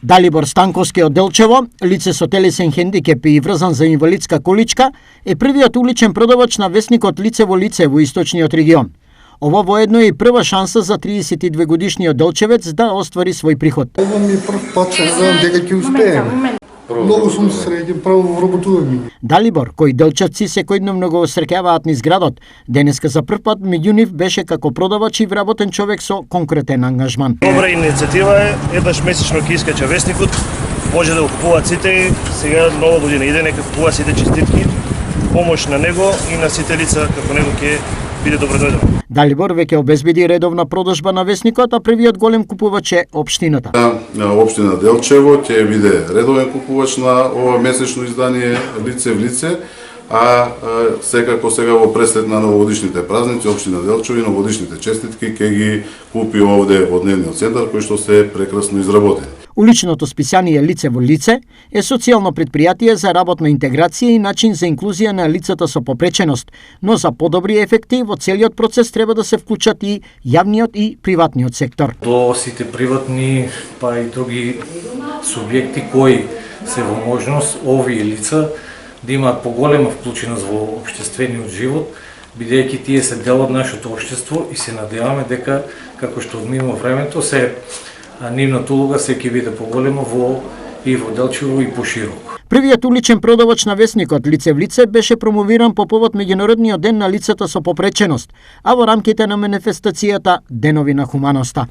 Далибор Станковски од Делчево, лице со телесен хендикеп и врзан за инвалидска количка, е првиот уличен продавач на весникот Лице во лице во источниот регион. Ова воедно е и прва шанса за 32 годишниот делчевец да оствари свој приход. Ова ми е прв пат, че знам дека ќе успеем. Многу сум среќен, право вработувам. Далибор, кој делчевци секојдневно го осреќаваат низ градот, денеска за прв пат меѓу нив беше како продавач и вработен човек со конкретен ангажман. Добра иницијатива е, еднаш месечно ќе искача весникот, може да го купуваат сите, сега нова година иде, нека купуваат сите честитки, помош на него и на сите лица како него ќе биде добродојден. Далибор веќе обезбеди редовна продажба на весникот, а првиот голем купувач е општината. Општина Делчево ќе биде редовен купувач на ова месечно издание Лице в лице, а секако сега во преслед на новогодишните празници општина Делчево и новогодишните честитки ќе ги купи овде од дневниот центар кој што се прекрасно изработени. Уличното списание Лице во лице е социјално предпријатие за работна интеграција и начин за инклузија на лицата со попреченост, но за подобри ефекти во целиот процес треба да се вклучат и јавниот и приватниот сектор. До сите приватни па и други субјекти кои се во можност овие лица да имаат поголема вклученост во општествениот живот, бидејќи тие се дел од нашето општество и се надеваме дека како што одминува времето се нивната улога се ќе биде поголема и во Делчево и пошироко. Првиот уличен продавач на весникот Лице в лице беше промовиран по повод меѓународниот ден на лицата со попреченост, а во рамките на манифестацијата Денови на хуманоста.